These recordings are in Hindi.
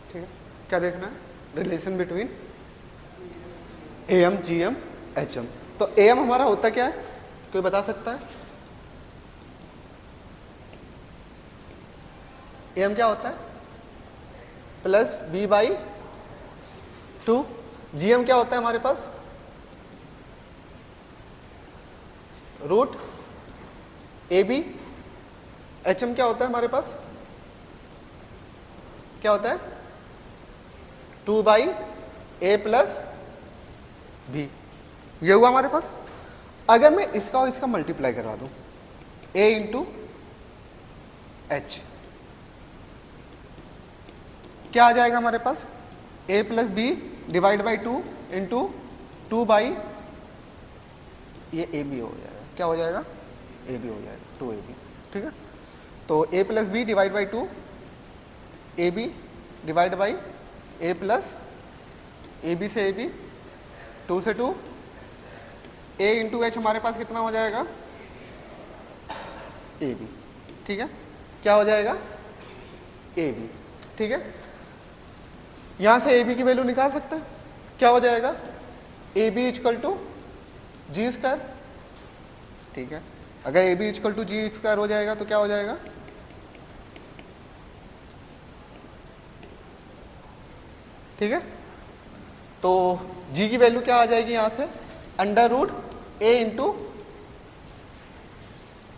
ठीक है, क्या देखना है? Relation between M G M H M. तो एम हमारा होता क्या है, कोई बता सकता है? एम क्या होता है? Plus B by two. G M क्या होता है हमारे पास? Root A B. H M क्या होता है हमारे पास? क्या होता है? 2 बाई ए प्लस बी। ये हुआ हमारे पास। अगर मैं इसका और इसका मल्टीप्लाई करवा दूं, ए इंटू एच, क्या आ जाएगा हमारे पास? A plus B divide by 2 into 2 by, ये ए बी हो जाएगा। क्या हो जाएगा? ए बी हो जाएगा, 2 ए बी। ठीक है, तो A plus B divide by 2, A B divide by A plus A B से ए बी, 2 से 2, ए इंटू एच हमारे पास कितना हो जाएगा? A B. ठीक है, क्या हो जाएगा? A B. ठीक है, यहां से ए बी की वैल्यू निकाल सकते हैं। क्या हो जाएगा? A B equal to G square. ठीक है, अगर A B equal to G square हो जाएगा तो क्या हो जाएगा? ठीक है, तो जी की वैल्यू क्या आ जाएगी यहां से? अंडर रूट ए इंटू,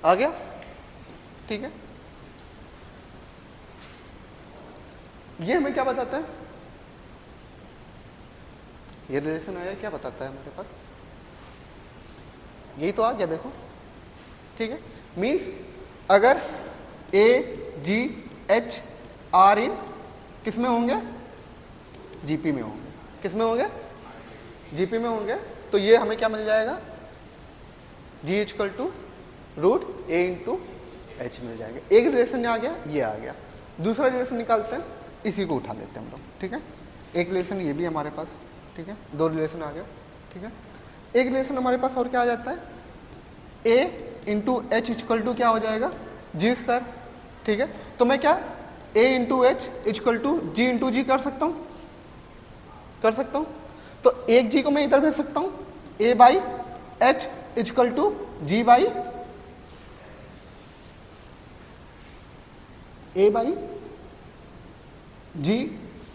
आ गया। ठीक है, ये हमें क्या बताता है? ये रिलेशन आया, क्या बताता है हमारे पास? यही तो आ गया, देखो। ठीक है, मीन्स अगर ए जी एच आर इन किस में होंगे? जीपी में होंगे। किस में होंगे? जीपी में होंगे। तो ये हमें क्या मिल जाएगा? G equal to root A into H मिल जाएगा। एक रिलेशन आ गया, ये आ गया। दूसरा रिलेशन निकालते हैं, इसी को उठा लेते हैं हम लोग। ठीक है, एक रिलेशन ये भी हमारे पास। ठीक है, 2 रिलेशन आ गया। ठीक है, एक रिलेशन हमारे पास और क्या आ जाता है? A into H equal to क्या हो जाएगा? G square. ठीक है, तो मैं क्या A into H equal to G into G कर सकता हूं? कर सकता हूं। तो एक जी को मैं इधर भेज सकता हूं, A by H equal to G by A by G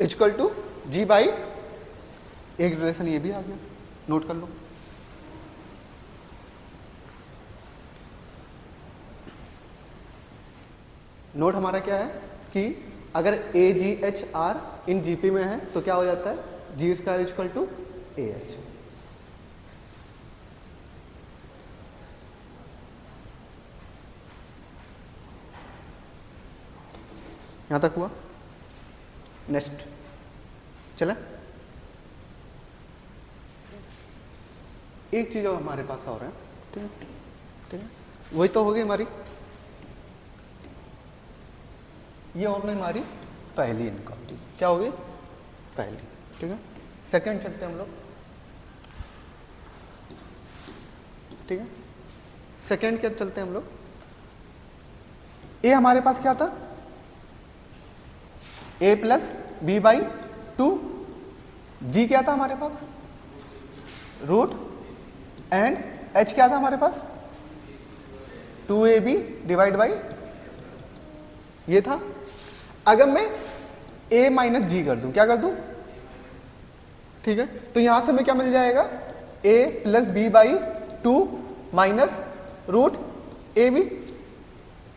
equal to G by, एक रिलेशन ये भी आ गया, नोट कर लो। नोट हमारा क्या है कि अगर A G H are in GP में है तो क्या हो जाता है? G square equal to A H. यहां तक हुआ। नेक्स्ट चले, एक चीज और हमारे पास और है। ठीक है, ठीक है, वही तो होगी हमारी, ये होगी हमारी पहली इनकॉम्प्लीट। क्या होगी? पहली। ठीक है, सेकंड चलते हैं हम लोग। ठीक है, सेकंड क्या चलते हैं हम लोग? ए हमारे पास क्या था? ए प्लस बी बाई 2। जी क्या था हमारे पास? रूट, एंड एच क्या था हमारे पास? 2ab डिवाइड बाई, ये था। अगर मैं a माइनस जी कर दूं, क्या कर दूं? ठीक है, तो यहां से हमें क्या मिल जाएगा? a plus B by 2 minus root A B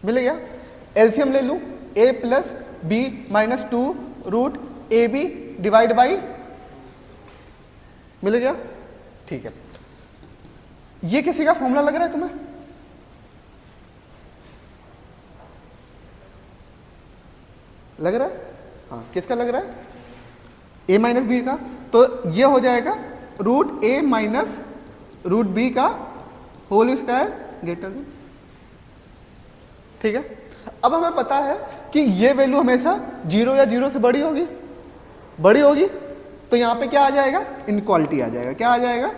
मिल गया। एलसीएम ले लूं, a plus B minus 2 root A B divide by, मिल गया। ठीक है, ये किसी का फॉर्मूला लग रहा है तुम्हें? लग रहा है? हाँ, किसका लग रहा है? ए माइनस बी का। तो ये हो जाएगा रूट ए माइनस रूट बी का होल स्क्वायर ग्रेटर देन। ठीक है, अब हमें पता है कि ये वैल्यू हमेशा 0 या 0 से बड़ी होगी, बड़ी होगी। तो यहां पे क्या आ जाएगा? इनक्वालिटी आ जाएगा। क्या आ जाएगा?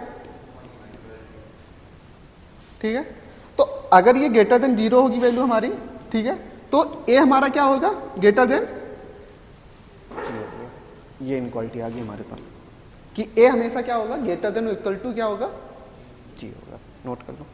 ठीक है, तो अगर ये ग्रेटर देन 0 होगी वैल्यू हमारी, ठीक है, तो ए हमारा क्या होगा? ग्रेटर देन 0 होगा। ये इनक्वालिटी आ गई हमारे पास कि ए हमेशा क्या होगा, ग्रेटर देन इक्वल टू क्या होगा, जी होगा। नोट कर लो।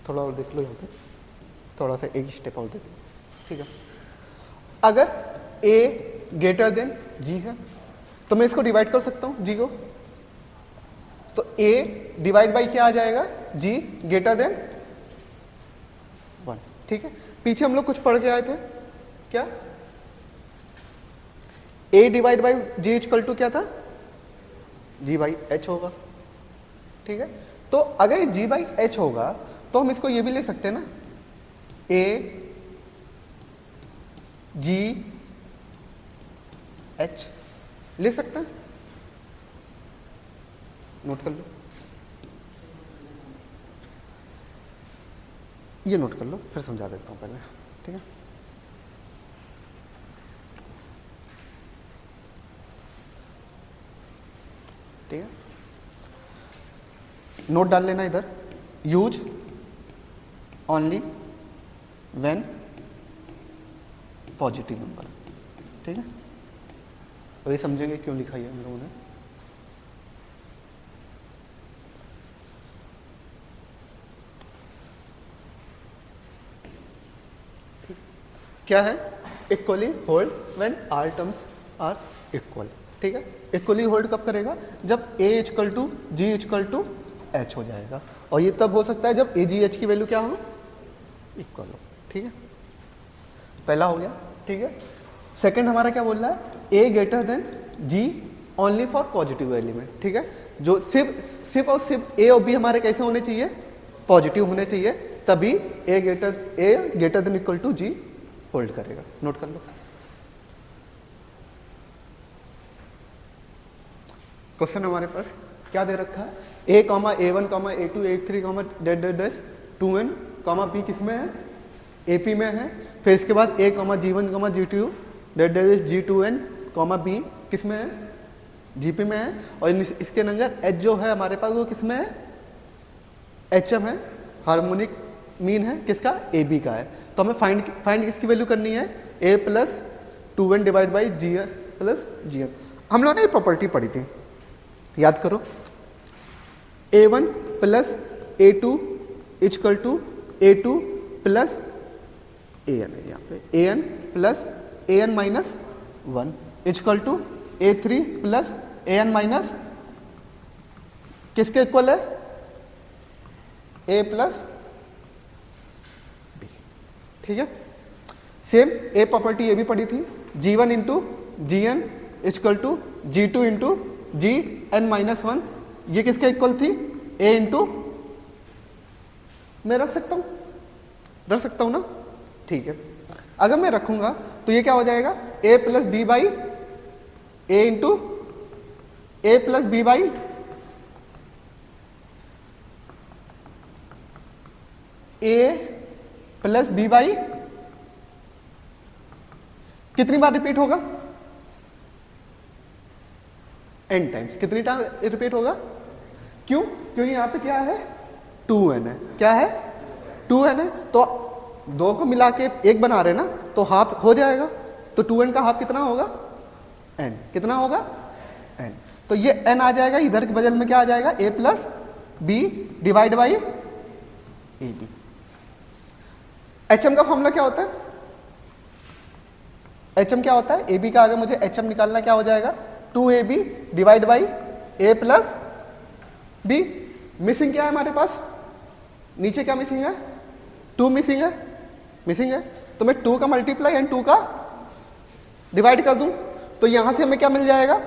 थोड़ा और देख लो यहाँ पे, थोड़ा सा एक स्टेप और देख लो, ठीक है। अगर ए ग्रेटर देन जी है तो मैं इसको डिवाइड कर सकता हूं जी को, तो ए डिवाइड बाई क्या आ जाएगा, जी ग्रेटर देन 1, ठीक है। पीछे हम लोग कुछ पढ़ के आए थे, क्या A divide by G equal to क्या था, जी बाई एच होगा, ठीक है। तो अगर जी बाई एच होगा तो हम इसको ये भी ले सकते हैं ना, ए जी एच ले सकते हैं, नोट कर लो, ये नोट कर लो, फिर समझा देता हूं पहले, ठीक है। ठीक है, नोट डाल लेना इधर, use only when positive number, ठीक है। अभी समझेंगे क्यों लिखा है हम लोगों ने। क्या है, equally hold when all terms are equal, ठीक है। इक्वली होल्ड कब करेगा, जब A equal to G equal to H हो जाएगा, और ये तब हो सकता है जब ए जी एच की वैल्यू क्या हो, इक्वल हो, ठीक है। पहला हो गया, ठीक है। सेकंड हमारा क्या बोल रहा है, A greater than G only for positive element, ठीक है। जो सिर्फ और सिर्फ ए और बी हमारे कैसे होने चाहिए, पॉजिटिव होने चाहिए, तभी A greater than equal to G hold करेगा, नोट कर लो। क्वेश्चन हमारे पास क्या दे रखा है, ए कॉमा ए1 कॉमा ए2 ए3 comma dot dot dash 2n comma B किसमें है, एपी में है। फिर इसके बाद ए कॉमा जी1 कॉमा जी2 डेड डेड जी2n कॉमा बी किसमें है, जीपी में है। और इसके अंदर एच जो है हमारे पास वो किसमें है, एचएम है, हार्मोनिक मीन है किसका, ए बी का है। तो हमें फाइंड किसकी वैल्यू करनी है, A plus 2n divide by G plus G N. हम लोगों ने ये प्रॉपर्टी पढ़ी थी, याद करो, a1 plus a2 equal to a2 plus an है, यहाँ पे an plus an minus 1 equal to a3 plus an minus किसके इक्वल है, a प्लस b, ठीक है। सेम ए प्रॉपर्टी ये भी पढ़ी थी, g1 into G N equal to g2 into G N minus 1, ये किसके इक्वल थी, a इंटू, मैं रख सकता हूं ना, ठीक है। अगर मैं रखूंगा तो ये क्या हो जाएगा, a plus B by A into A plus B by A plus B by, कितनी बार रिपीट होगा, n टाइम्स, कितनी टाइम रिपीट होगा, क्यों, क्योंकि यहां पे क्या है, 2n है, क्या है, 2n है, तो दो को मिला के एक बना रहे ना, तो हाफ हो जाएगा, तो 2n का हाफ कितना होगा, n, कितना होगा, n। तो ये n आ जाएगा, इधर के बदल में क्या आ जाएगा, a plus B divide by A B. HM का फॉर्मूला क्या होता है, एचएम क्या होता है, ए बी का आगे मुझे एचएम निकालना, क्या हो जाएगा, 2ab divide by a plus B. Missing क्या है हमारे पास, नीचे क्या मिसिंग है, 2 मिसिंग है, तो मैं 2 का मल्टीप्लाई एंड 2 का डिवाइड कर दूं, तो यहां से हमें क्या मिल जाएगा,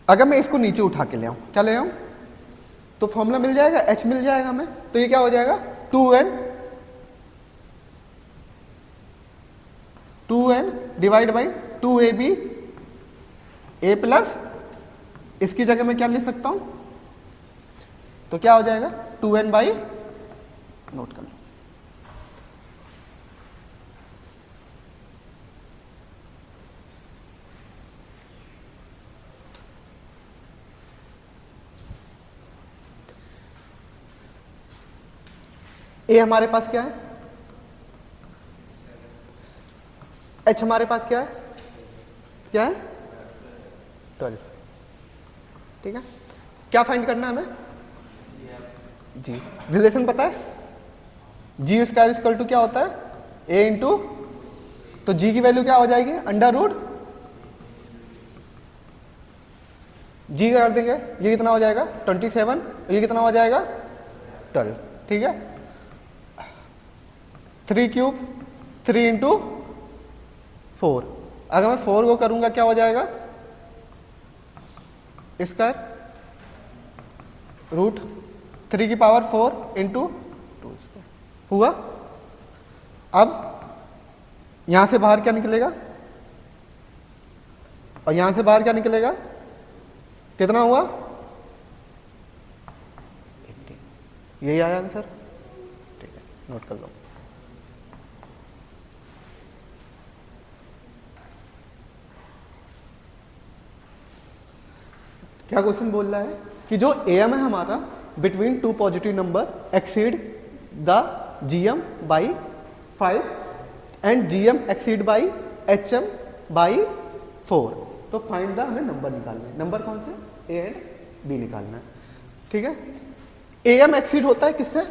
अगर मैं इसको नीचे उठा के ले आऊं, क्या ले आऊं, तो फॉर्मूला मिल जाएगा, h मिल जाएगा हमें, तो ये क्या हो जाएगा, 2n divide by 2ab a plus, इसकी जगह मैं क्या लिख सकता हूं, तो क्या हो जाएगा, 2n बाई, नोट कर लो, ए हमारे पास क्या है, एच हमारे पास क्या है, 12। ठीक है, क्या फाइंड करना है हमें, जी। रिलेशन पता है, जी स्क्वायर इक्वल टू क्या होता है, ए इंटू, तो जी की वैल्यू क्या हो जाएगी, अंडर रूट जी कर देंगे, ये कितना हो जाएगा 27, ये कितना हो जाएगा 12। ठीक है, 3 क्यूब 3 इंटू 4, अगर मैं 4 को करूंगा क्या हो जाएगा, स्क्वायर रूट 3 की पावर 4 इंटू 2 हुआ। अब यहां से बाहर क्या निकलेगा, और यहां से बाहर क्या निकलेगा, कितना हुआ, 80। यही आया आंसर। ठीक है, नोट कर लो। क्या क्वेश्चन बोल रहा है कि जो एम है हमारा between two positive number exceed the GM by 5 and GM exceed by HM by 4, तो फाइंड द, हमें नंबर निकालना है। नंबर कौन से, ए एंड बी निकालना है। ठीक है, एम एक्सीड होता है किससे,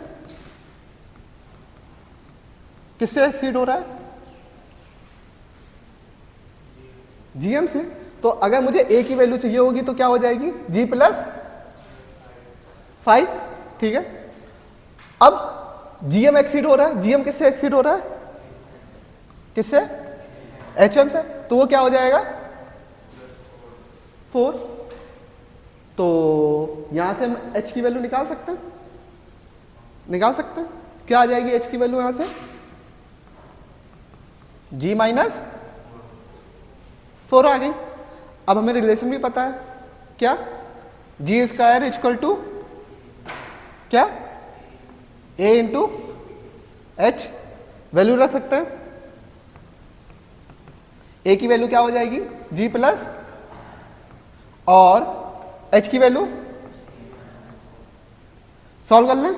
किससे एक्सीड हो रहा है, जीएम से। तो अगर मुझे ए की वैल्यू चाहिए होगी तो क्या हो जाएगी, जी प्लस 5। ठीक है, अब जीएम एक्सीड हो रहा है, जीएम किससे एक्सीड हो रहा है, किससे, एचएम से, तो वो क्या हो जाएगा 4। तो यहां से हम एच की वैल्यू निकाल सकते हैं, क्या आ जाएगी एच की वैल्यू यहां से, जी माइनस 4 आ गई। अब हमें रिलेशन भी पता है, क्या, जी स्क्वायर इक्वल टू क्या, ए इंटू एच, वैल्यू रख सकते हैं, ए की वैल्यू क्या हो जाएगी, जी प्लस, और एच की वैल्यू सॉल्व कर लें।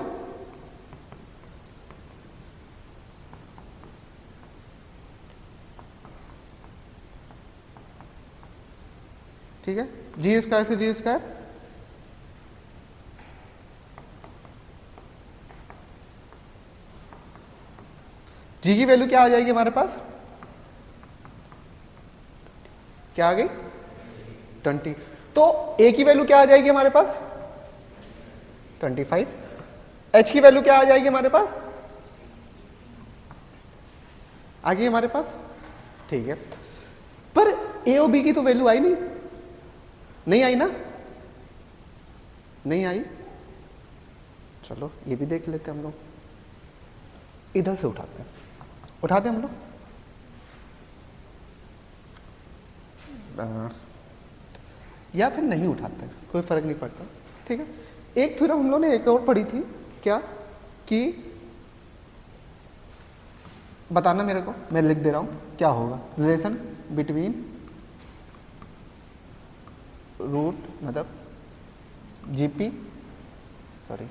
ठीक है, जी स्क्वायर से जी स्क्वायर, जी की वैल्यू क्या आ जाएगी हमारे पास, क्या आ गई 20। तो ए की वैल्यू क्या आ जाएगी हमारे पास 25, एच की वैल्यू क्या आ जाएगी हमारे पास, आ गई हमारे पास। ठीक है, पर ए और बी की तो वैल्यू आई नहीं आई ना, नहीं आई। चलो ये भी देख लेते हैं हम लोग, इधर से उठाते हैं हम लोग। या फिर नहीं उठाते, कोई फर्क नहीं पड़ता। ठीक है, एक थ्योरम हम लोग ने एक और पढ़ी थी, क्या, कि बताना मेरे को, मैं लिख दे रहा हूं क्या होगा, रिलेशन बिटवीन रूट, मतलब GP, sorry,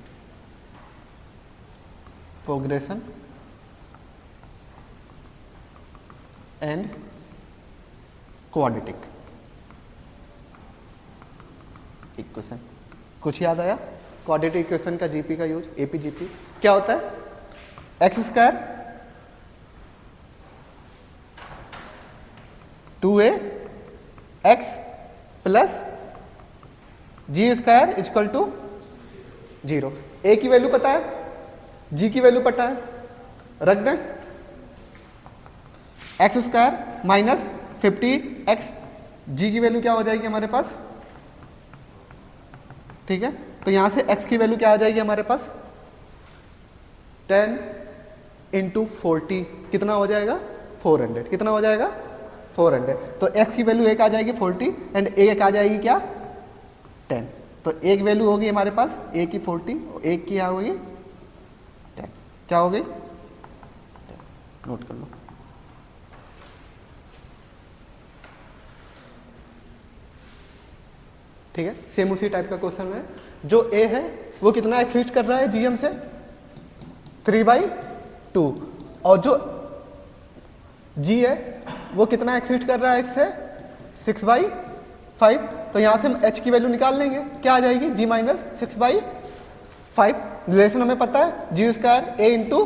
progression and quadratic equation. कुछ याद आया, क्वाड्रेटिक इक्वेशन का जीपी का यूज, एपी जीपी क्या होता है, X square 2a X plus G square equal to 0। ए की वैल्यू पता है, जी की वैल्यू पता है, रख दें, एक्स स्क्वायर माइनस 50x, जी की वैल्यू क्या हो जाएगी हमारे पास। ठीक है, तो यहां से x की वैल्यू क्या आ जाएगी हमारे पास, 10 इंटू 40 कितना हो जाएगा 400, कितना हो जाएगा 400। तो x की वैल्यू एक आ जाएगी 40 एंड एक आ जाएगी क्या 10। तो एक वैल्यू होगी हमारे पास a की 40 और एक की क्या होगी 10, क्या हो गई 10, नोट कर लो। ठीक है, सेम उसी टाइप का क्वेश्चन है। जो a है वो कितना एक्सिस्ट कर रहा है जीएम से 3/2 और जो g है वो कितना एक्सीड कर रहा है इससे 6/5, तो यहां से हम h की वैल्यू निकाल लेंगे, क्या आ जाएगी g माइनस 6/5। रिलेशन हमें पता है g square a into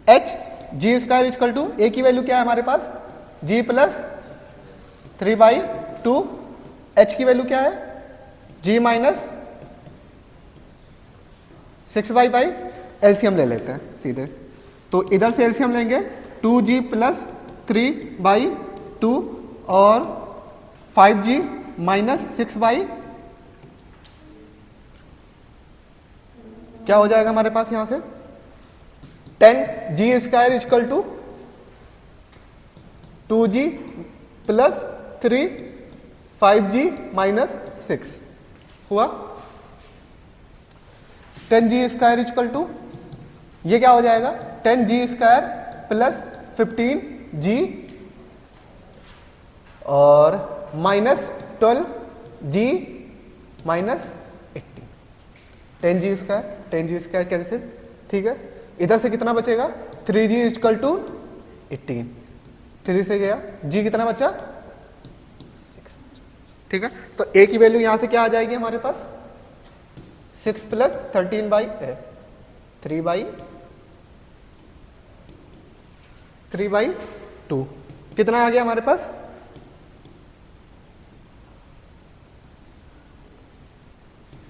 h, g square equal to a की वैल्यू क्या है हमारे पास g प्लस 3/2, h की वैल्यू क्या है g माइनस 6/5। एलसीएम ले लेते हैं सीधे, तो इधर से एलसीएम लेंगे 2g प्लस 3/2 और 5g माइनस 6/, क्या हो जाएगा हमारे पास यहां से 10g square equal to 2g plus 3 5g minus 6 हुआ। 10g स्क्वायर इक्वल टू ये क्या हो जाएगा 10g स्क्वायर प्लस 15g और minus 12g minus 18। 10g square cancel, ठीक है। इधर से कितना बचेगा 3g इक्वल टू 18, 3 से गया g कितना बचा 6, ठीक है। तो a की वैल्यू यहां से क्या आ जाएगी हमारे पास 6 प्लस 3/2 कितना आ गया हमारे पास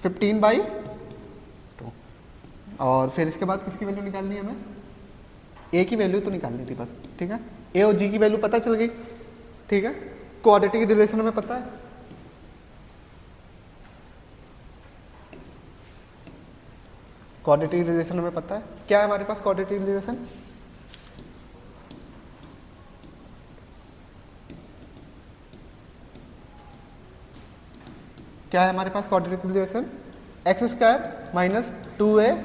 15/2, और फिर इसके बाद किसकी वैल्यू निकालनी है हमें a की वैल्यू तो निकालनी थी बस, ठीक है। a और g की वैल्यू पता चल गई, ठीक है। क्वाड्रेटिक रिलेशन हमें पता है, क्वाड्रेटिक रिलेशन हमें पता है। क्या है हमारे पास क्वाड्रेटिक रिलेशन क्या है हमारे पास quadratic relation X square minus 2a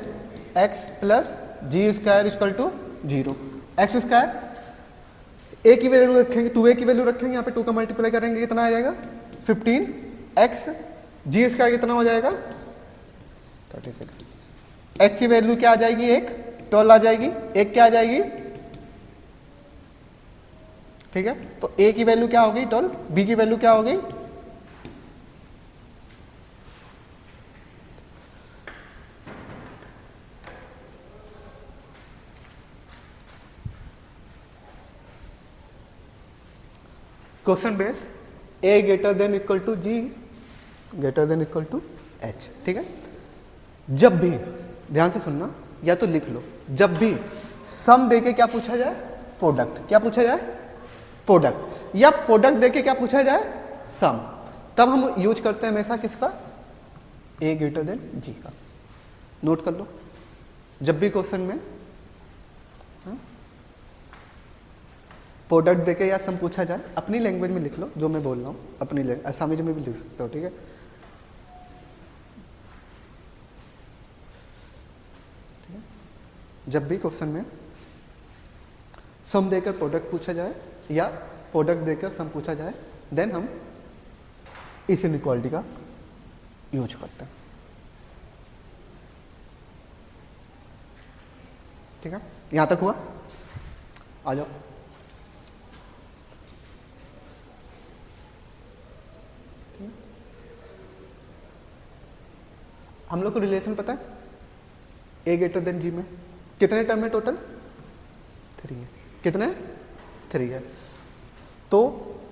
X plus G square equal to 0। X square a की वैल्यू रखेंगे 2a की वैल्यू रखेंगे, यहाँ पे 2 का मल्टीप्लाई करेंगे कितना आ जाएगा 15x, जी स्क्वायर कितना हो जाएगा 36, x की वैल्यू क्या आ जाएगी 1 12 आ जाएगी, 1 क्या आ जाएगी, ठीक है। तो a की वैल्यू क्या हो गई 12, b की वैल्यू क्या हो गई question base a greater than equal to g greater than equal to h, ठीक है। जब भी ध्यान से सुनना या तो लिख लो, जब भी सम देके क्या पूछा जाए प्रोडक्ट, क्या पूछा जाए प्रोडक्ट, या प्रोडक्ट देके क्या पूछा जाए सम, तब हम यूज करते हैं हमेशा किसका a ग्रेटर देन g का। नोट कर लो, जब भी क्वेश्चन में प्रोडक्ट देके या सम पूछा जाए, अपनी लैंग्वेज में लिख लो जो मैं बोल रहा हूँ, अपनी असमी में भी लिख सकते हो, ठीक है। जब भी क्वेश्चन में सम देकर प्रोडक्ट पूछा जाए या प्रोडक्ट देकर सम पूछा जाए, देन हम इस इनइक्वालिटी का यूज करते हैं, ठीक है। यहां तक हुआ, आ जाओ। हम लोग को रिलेशन पता है a ग्रेटर देन g में कितने टर्म है टोटल 3 है, कितने 3 है। तो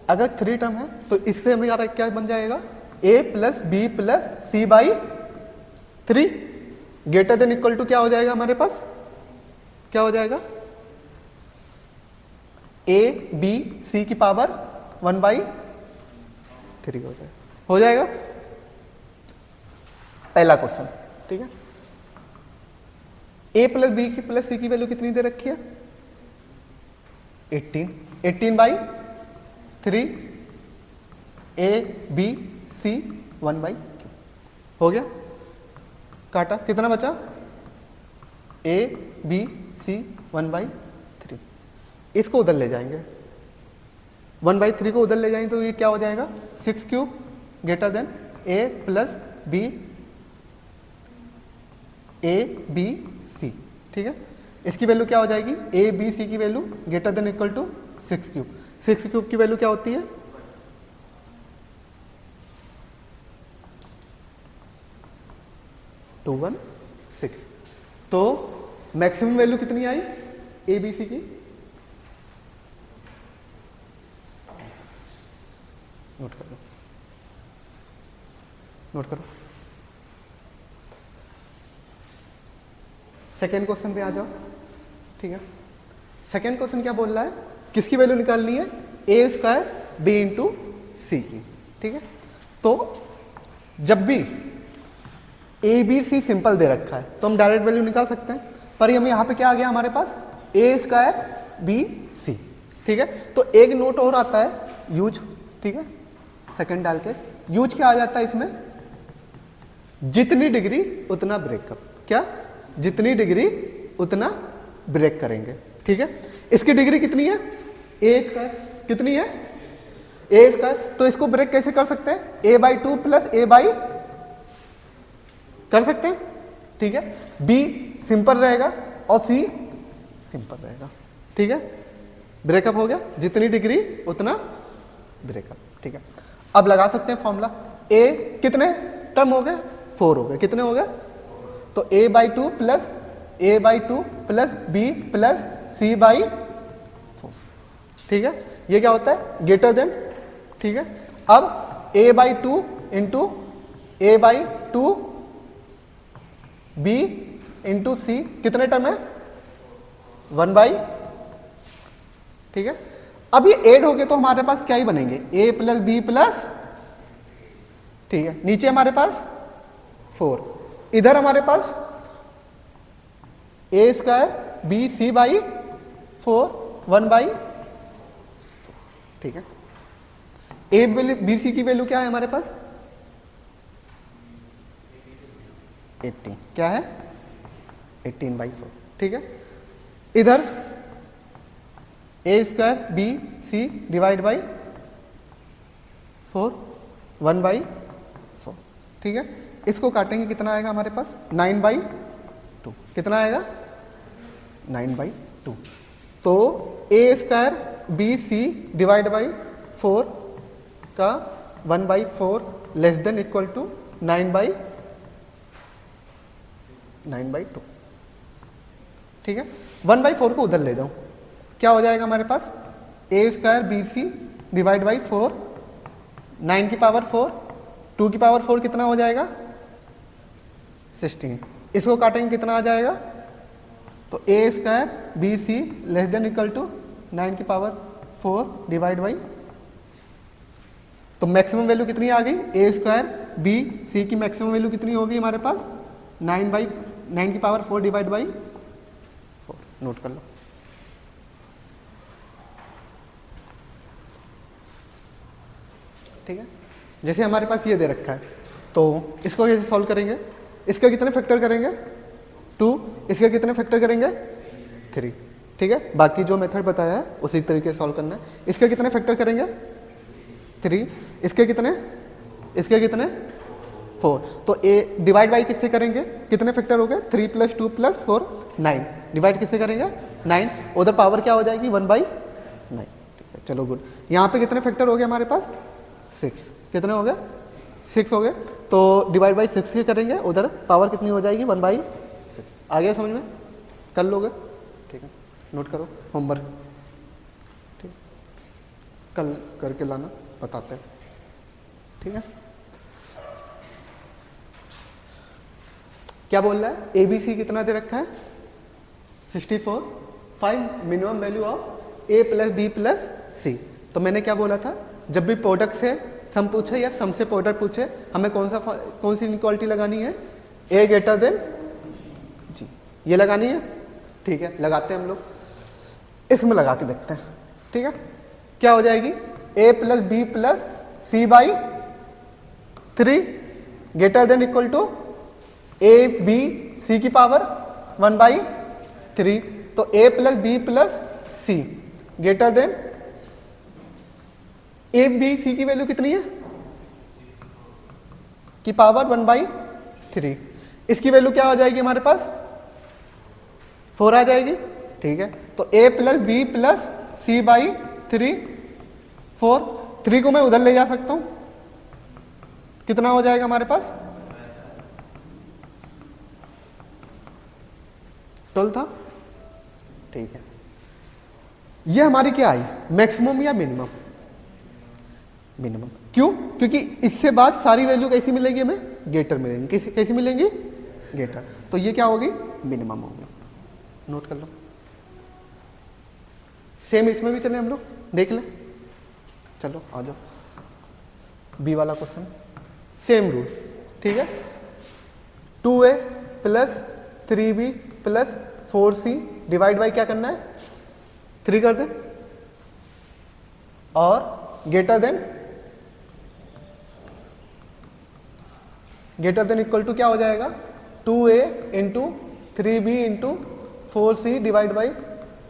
अगर 3 टर्म है तो इससे हमें क्या बन जाएगा a plus B plus C by 3 greater than equal to क्या हो जाएगा हमारे पास, क्या हो जाएगा a b c की पावर 1/3 हो जाएगा पहला क्वेश्चन, ठीक है। a प्लस बी की प्लस सी की वैल्यू कितनी दे रखी है 18/3 a b c 1/q हो गया, काटा कितना बचा a b c 1/3, इसको उधर ले जाएंगे 1/3 को उधर ले जाएंगे तो ये क्या हो जाएगा 6 greater than a plus B a b c, ठीक है, इसकी वैल्यू क्या हो जाएगी, ए बी सी की value greater than equal to 6 cube. 6 cube की वैल्यू क्या होती है, 216। तो मैक्सिमम वैल्यू कितनी आई ए बी सी की, नोट करो, नोट करो। सेकेंड क्वेश्चन पे आ जाओ। ठीक है, सेकेंड क्वेश्चन क्या बोल रहा है, किसकी वैल्यू निकालनी है, ए स्क्वायर बी इंटू सी की। ठीक है, तो जब भी ए बी सी सिंपल दे रखा है तो हम डायरेक्ट वैल्यू निकाल सकते हैं, पर हम यहाँ पे क्या आ गया हमारे पास, ए स्क्वायर बी सी। ठीक है, तो एक नोट और आता है यूज। ठीक है, सेकंड डाल के यूज क्या आ जाता है इसमें, जितनी डिग्री उतना ब्रेकअप। क्या, जितनी डिग्री उतना ब्रेक करेंगे। ठीक है, इसकी डिग्री कितनी है, ए स्क्वायर, कितनी है, ए स्क्वायर। तो इसको ब्रेक कैसे कर सकते हैं, ए बाई 2 प्लस ए बाई, कर सकते हैं। ठीक है, बी सिंपल रहेगा और सी सिंपल रहेगा। ठीक है, ब्रेकअप हो गया, जितनी डिग्री उतना ब्रेकअप। ठीक है, अब लगा सकते हैं फॉर्मूला, ए कितने टर्म हो गए, 4 हो गए, कितने हो गए, तो ए बाई 2 प्लस A by 2 plus B plus C by 4। ठीक है, ये क्या होता है, ग्रेटर देन। ठीक है, अब A by 2 into A by 2 B into C, कितने टर्म है, 1 बाई। ठीक है, अब ये ऐड हो गए तो हमारे पास क्या ही बनेंगे, ए प्लस बी प्लस, ठीक है, नीचे हमारे पास 4, इधर हमारे पास A square B C by 4 1 by. ठीक है, ए बी सी की वैल्यू क्या है हमारे पास, 18, क्या है 18 बाई 4। ठीक है, इधर A square B C divide by 4 1 by 4। ठीक है, इसको काटेंगे, कितना आएगा हमारे पास, 9 बाई 2। कितना आएगा, 9 बाई 2। तो A square B C divide by 4 का 1 by 4 less than equal to 9 by 2। ठीक है, 1 बाई 4 को उधर ले जाऊं, क्या हो जाएगा हमारे पास, A square B C divide by 4, 9 की पावर 4, 2 की पावर 4 कितना हो जाएगा, 16। इसको काटेंगे, कितना आ जाएगा, तो A square B C less than equal to 9 की पावर 4 डिवाइड बाई, तो मैक्सिमम वैल्यू कितनी आ गई, ए स्क्वायर बी सी की मैक्सिमम वैल्यू कितनी होगी हमारे पास, 9 की पावर 4 डिवाइड बाई 4। नोट कर लो। ठीक है, जैसे हमारे पास ये दे रखा है तो इसको कैसे सॉल्व करेंगे, इसका कितने फैक्टर करेंगे, 2, इसके कितने फैक्टर करेंगे, 3। ठीक है, बाकी जो मेथड बताया है उसी तरीके से सॉल्व करना है। इसके कितने फैक्टर करेंगे, 3, इसके कितने, 4। तो ए डिवाइड बाई किससे करेंगे, कितने फैक्टर हो गए, 3 प्लस 2 प्लस 4 9, डिवाइड किससे करेंगे, 9, उधर पावर क्या हो जाएगी, 1 बाई 9। ठीक है, चलो गुड। यहाँ पे कितने फैक्टर हो गए हमारे पास, 6, कितने हो गए, 6 हो गए। तो डिवाइड बाई 6 से करेंगे, उधर पावर कितनी हो जाएगी, 1 बाई 6। आ गया समझ में, कर लोगे। ठीक है, नोट करो होमवर्क, ठीक, कल करके लाना, बताते हैं। ठीक है, क्या बोल रहा है, ए बी सी कितना दे रखा है, 64, 5 minimum value of A plus B plus C. तो मैंने क्या बोला था, जब भी प्रोडक्ट से सम पूछे या सम से प्रोडक्ट पूछे, हमें कौन सी इनइक्वालिटी लगानी है, ए ग्रेटर देन जी, ये लगानी है। ठीक है, लगाते हैं हम लोग, इसमें लगा के देखते हैं। ठीक है, क्या हो जाएगी, A plus B plus C by 3 greater than equal to A B C की पावर 1 बाई 3। तो A plus B plus C greater than, A B C की वैल्यू कितनी है, की पावर 1 बाई 3। इसकी वैल्यू क्या हो जाएगी हमारे पास, 4 आ जाएगी, ठीक है। तो a plus B plus C by 3 4, 3 को मैं उधर ले जा सकता हूं, कितना हो जाएगा हमारे पास 12 था, ठीक है। ये हमारी क्या आई, मैक्सिमम या मिनिमम, मिनिमम। क्यों, क्योंकि इससे बाद सारी वैल्यू कैसी मिलेगी हमें, गेटर मिलेंगी, कैसी मिलेंगी, गेटर। तो ये क्या होगी, मिनिमम होगी, नोट कर लो। सेम इसमें भी चले हम लोग, देख लें, चलो आ जाओ, बी वाला क्वेश्चन, सेम रूल, ठीक है। 2a plus 3b plus 4c divide by क्या करना है, 3 कर दे, और ग्रेटर देन इक्वल टू क्या हो जाएगा, 2a into 3b into 4c divide by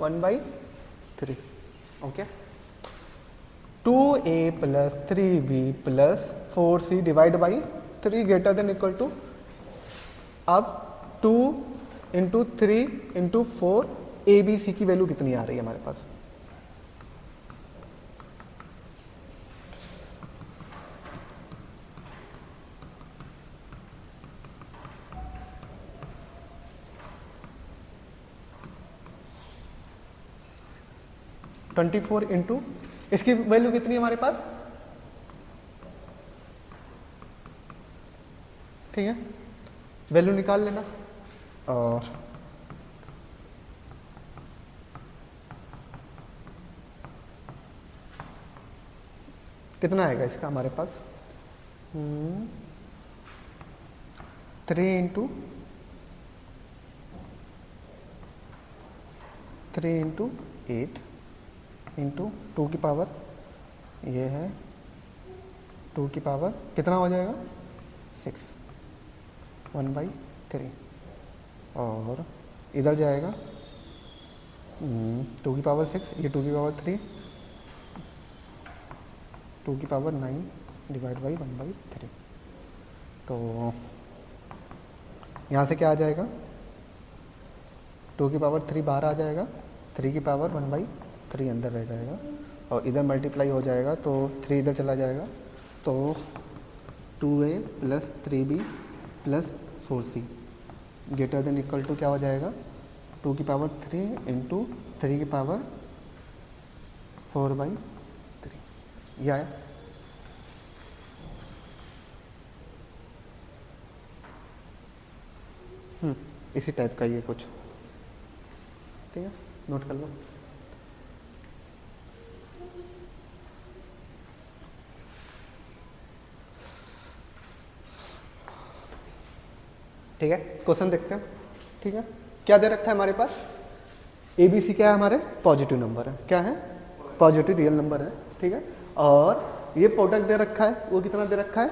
1/3, okay. 2a plus 3b plus 4c divide by 3 greater than equal to, अब 2 into 3 into 4 A B C की वैल्यू कितनी आ रही है हमारे पास, ट्वेंटी 24 इंटू, इसकी वैल्यू कितनी है हमारे पास, ठीक है, वैल्यू निकाल लेना। और कितना आएगा इसका हमारे पास, 3 इंटू 8 इंटू 2 की पावर, ये है 2 की पावर कितना हो जाएगा 6, 1/3, और इधर जाएगा 2 की पावर 6, ये 2 की पावर 3, 2 की पावर 9 डिवाइड बाई 1/3। तो यहाँ से क्या आ जाएगा, 2 की पावर 3 बाहर आ जाएगा, 3 की पावर 1/3 अंदर रह जाएगा, और इधर मल्टीप्लाई हो जाएगा तो 3 इधर चला जाएगा, तो 2a plus 3b plus 4c greater than equal to क्या हो जाएगा, 2 की पावर 3 इंटू 3 की पावर 4/3, यह है। इसी टाइप का ये कुछ, ठीक है, नोट कर लो। ठीक है, क्वेश्चन देखते हैं, ठीक है। क्या दे रखा है हमारे पास, ए बी सी क्या है हमारे, पॉजिटिव नंबर है, क्या है, पॉजिटिव रियल नंबर है, ठीक है। और ये प्रोडक्ट दे रखा है, वो कितना दे रखा है,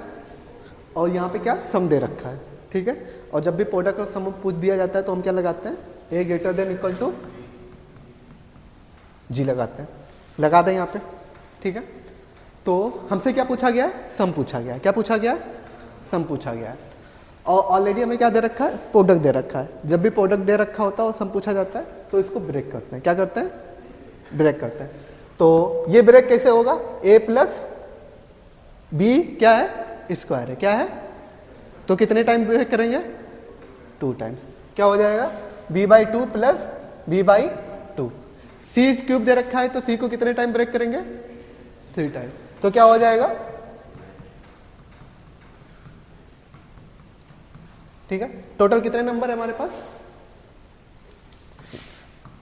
और यहाँ पे क्या सम दे रखा है, ठीक है। और जब भी प्रोडक्ट का सम पूछ दिया जाता है तो हम क्या लगाते हैं, ए ग्रेटर देन इक्वल टू जी लगाते हैं, लगा दें यहाँ पे, ठीक है। तो हमसे क्या पूछा गया है, सम पूछा गया है, क्या पूछा गया है, सम पूछा गया है। और ऑलरेडी हमें क्या दे रखा है, प्रोडक्ट दे रखा है। जब भी प्रोडक्ट दे रखा होता है और सम पूछा जाता है तो इसको ब्रेक करते हैं, क्या करते हैं, ब्रेक करते हैं। तो ये ब्रेक कैसे होगा, a प्लस बी क्या है, स्क्वायर है, क्या है, तो कितने टाइम ब्रेक करेंगे, 2 टाइम्स, क्या हो जाएगा, b/2 plus b/2, c cube दे रखा है तो c को कितने टाइम ब्रेक करेंगे, 3 टाइम, तो क्या हो जाएगा, ठीक है। टोटल कितने नंबर है हमारे पास, 6,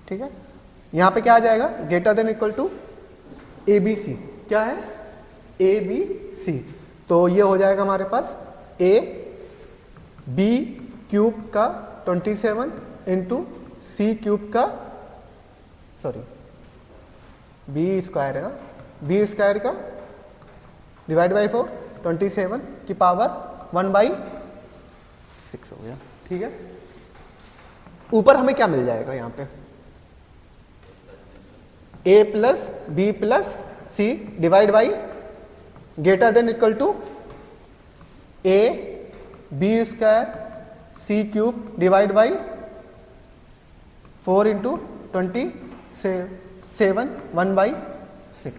ठीक है। यहां पे क्या आ जाएगा, greater than equal to A B C, क्या है, ए बी सी, तो ये हो जाएगा हमारे पास ए बी क्यूब का 27 इंटू सी क्यूब का, सॉरी बी स्क्वायर है ना, बी स्क्वायर का डिवाइड बाई 4, 27 की पावर 1/6 हो गया, ठीक है। ऊपर हमें क्या मिल जाएगा यहाँ पे, a plus B plus C divide by greater than equal to A B square C cube divide by 4 into 27 1/6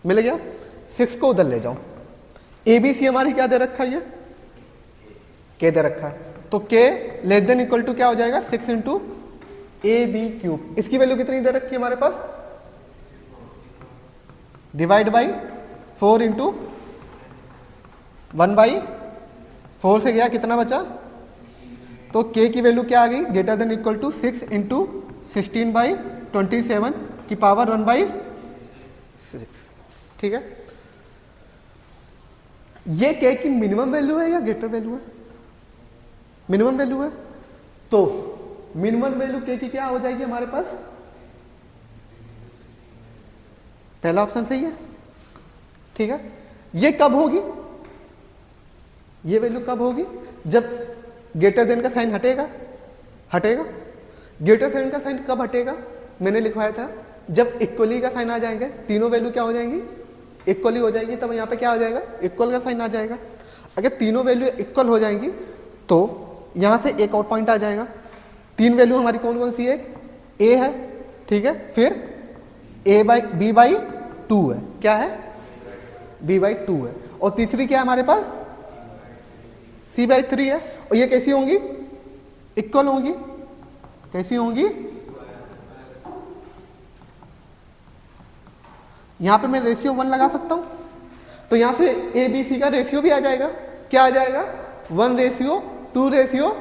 मिल गया। 6 को उधर ले जाओ। ए बी सी हमारी क्या दे रखा है, ये के दे रखा है, तो के लेस देन इक्वल टू क्या हो जाएगा 6 इंटू ए बी क्यूब। इसकी वैल्यू कितनी दे रखी है हमारे पास, डिवाइड बाई 4 इंटू 1/4 से गया, कितना बचा, तो k की वैल्यू क्या आ गई, greater than equal to 6 into 16/27 की पावर 1/6। ठीक है, ये k की मिनिमम वैल्यू है या ग्रेटर वैल्यू है, मिनिमम वैल्यू है, तो मिनिमम वैल्यू k की क्या हो जाएगी हमारे पास, पहला ऑप्शन सही है। ठीक है, ये कब होगी, ये वैल्यू कब होगी, जब ग्रेटर देन का साइन हटेगा, हटेगा। ग्रेटर साइन का साइन कब हटेगा, मैंने लिखवाया था जब इक्वली का साइन आ जाएंगे, तीनों वैल्यू क्या हो जाएंगी, इक्वली हो जाएगी, तब यहाँ पे क्या हो जाएगा, इक्वल का साइन आ जाएगा। अगर तीनों वैल्यू इक्वल हो जाएंगी तो यहाँ से एक और पॉइंट आ जाएगा। तीन वैल्यू हमारी कौन कौन सी है, ए है, ठीक है, फिर b/2 है, क्या है, b/2 है, और तीसरी क्या है हमारे पास, c/3 है। और ये कैसी होंगी, इक्वल होंगी, कैसी होंगी, यहां पे मैं रेशियो 1 लगा सकता हूं, तो यहां से ए बी सी का रेशियो भी आ जाएगा, क्या आ जाएगा, 1:2:3।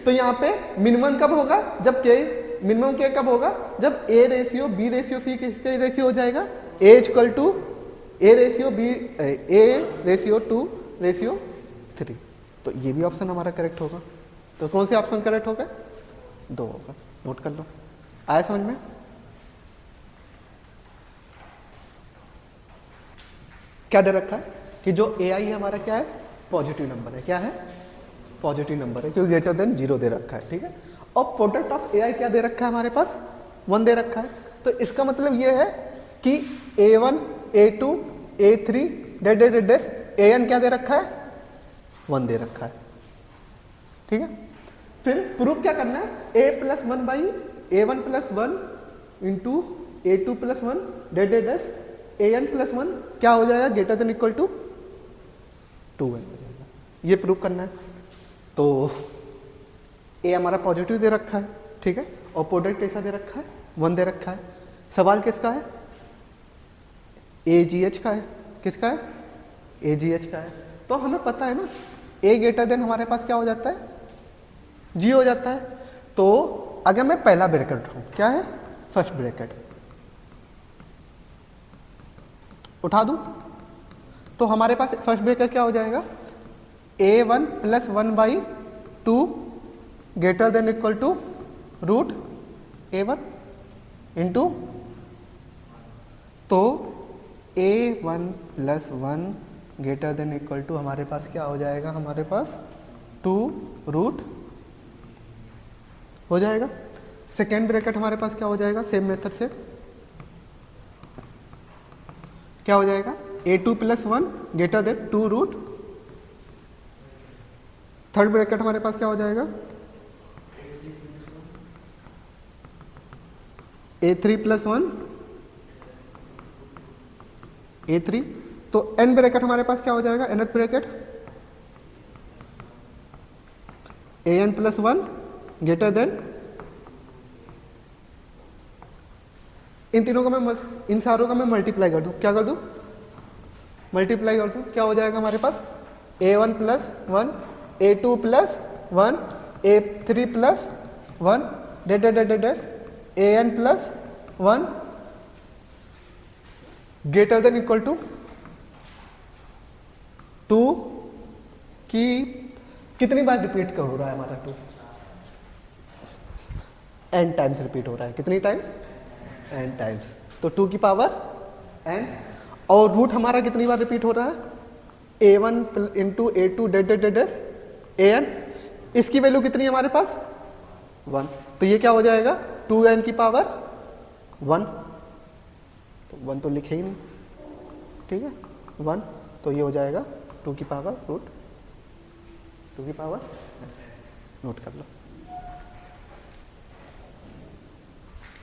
तो यहां पे मिनिमम कब होगा, जब के, मिनिमम के कब होगा, जब A ratio B ratio C किसके रेशियो हो जाएगा, A equal to A ratio B, A ratio 2:3। तो ये भी ऑप्शन हमारा करेक्ट होगा। तो कौन से ऑप्शन करेक्ट होगा, 2 होगा, नोट कर लो। आया समझ में, क्या दे रखा है कि जो ए आई है हमारा क्या है, पॉजिटिव नंबर है, क्या है, पॉजिटिव नंबर है, क्योंकि ग्रेटर देन 0 दे रखा है। ठीक है, और प्रोडक्ट ऑफ ए आई क्या दे रखा है हमारे पास, 1 दे रखा है। तो इसका मतलब ये है कि A1 A2 A3 dash AN क्या दे रखा है, 1 दे रखा है। ठीक है, फिर प्रूफ क्या करना है, A+1/A1 + 1 into A2 + 1 dash AN + 1 क्या हो जाएगा, greater than equal to 2n हो जाएगा, ये प्रूफ करना है। तो ए हमारा पॉजिटिव दे रखा है, ठीक है, और प्रोडक्ट कैसा दे रखा है, 1 दे रखा है। सवाल किसका है, AGH का है, किसका है, AGH का है। तो हमें पता है ना, ए ग्रेटर देन हमारे पास क्या हो जाता है, जी हो जाता है। तो अगर मैं पहला ब्रैकेट उठाऊं, क्या है, फर्स्ट ब्रैकेट उठा दूं, तो हमारे पास फर्स्ट ब्रैकेट क्या हो जाएगा, A1 + 1/2 greater than equal to √A1 into, तो A1 + 1 greater than equal to हमारे पास क्या हो जाएगा, हमारे पास 2 हो जाएगा। सेकेंड ब्रैकेट हमारे पास क्या हो जाएगा, सेम मेथड से क्या हो जाएगा, A2 + 1 greater then 2 √। Third bracket हमारे पास क्या हो जाएगा, A3 + 1 A3। तो n ब्रैकेट हमारे पास क्या हो जाएगा, nth bracket AN + 1 greater than, इन तीनों का मैं, इन सारों का मैं मल्टीप्लाई कर दूं, क्या कर दूं, मल्टीप्लाई कर दूं, क्या हो जाएगा हमारे पास, A1 + 1 A2 + 1 A3 + 1 dash AN + 1 greater than equal to 2 की कितनी बार रिपीट हो रहा है हमारा 2, n टाइम्स रिपीट हो रहा है, कितनी टाइम्स, n टाइम्स। तो 2 की पावर n, और रूट हमारा कितनी बार रिपीट हो रहा है, A1 into A2 dash AN। इसकी वैल्यू कितनी है हमारे पास, 1। तो ये क्या हो जाएगा, 2n की पावर 1। तो 1 तो लिखे ही नहीं, ठीक है, 1। तो ये हो जाएगा 2 की पावर √2 की पावर, नोट कर लो।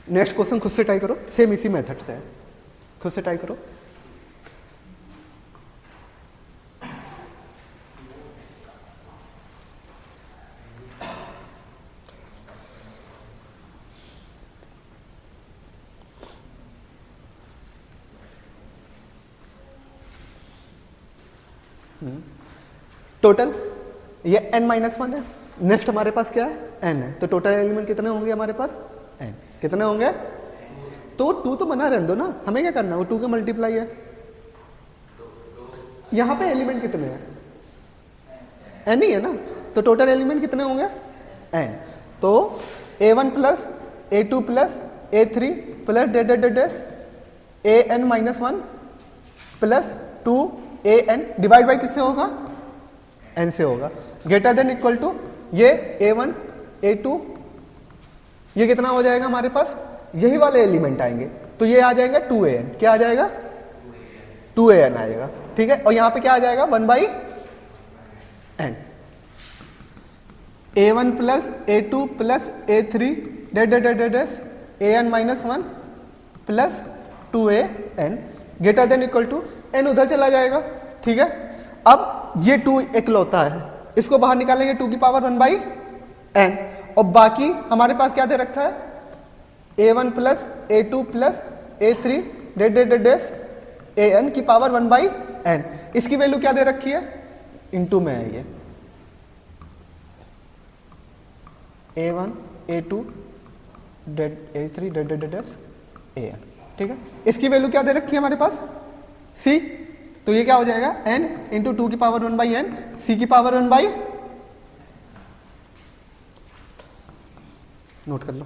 नेक्स्ट क्वेश्चन खुद से ट्राई करो, सेम इसी मेथड से है, खुद से ट्राई करो। टोटल ये n-1 है, नेक्स्ट हमारे पास क्या है n है, तो टोटल एलिमेंट कितने होंगे हमारे पास n, कितने होंगे, तो 2 तो बना रहने दो ना, हमें क्या करना है, वो 2 का मल्टीप्लाई है। यहां पे एलिमेंट कितने हैं, n ही है ना, तो टोटल एलिमेंट कितने होंगे n, तो a1 plus a2 plus a3 plus an-1 plus 2an divide by किससे होगा, n से होगा, ग्रेटर देन इक्वल टू ये a1 a2, ये कितना हो जाएगा हमारे पास, यही वाले एलिमेंट आएंगे, तो ये आ जाएगा 2an, क्या आ जाएगा 2an आएगा, ठीक है, और यहां पे क्या आ जाएगा 1/n, a1 plus a2 plus a3 an-1 plus 2an greater than equal to n, उधर चला जाएगा, ठीक है। अब ये 2 इकलौता है, इसको बाहर निकालेंगे 2 की पावर 1/n, और बाकी हमारे पास क्या दे रखा है a1 plus a2 plus a3 an की पावर 1/n, इसकी वैल्यू क्या दे रखी है, इनटू में है ये a1 a2 a3 an, ठीक है, इसकी वैल्यू क्या दे रखी है हमारे पास c, तो ये क्या हो जाएगा n इंटू 2 की पावर 1/n, c की पावर 1/, नोट कर लो।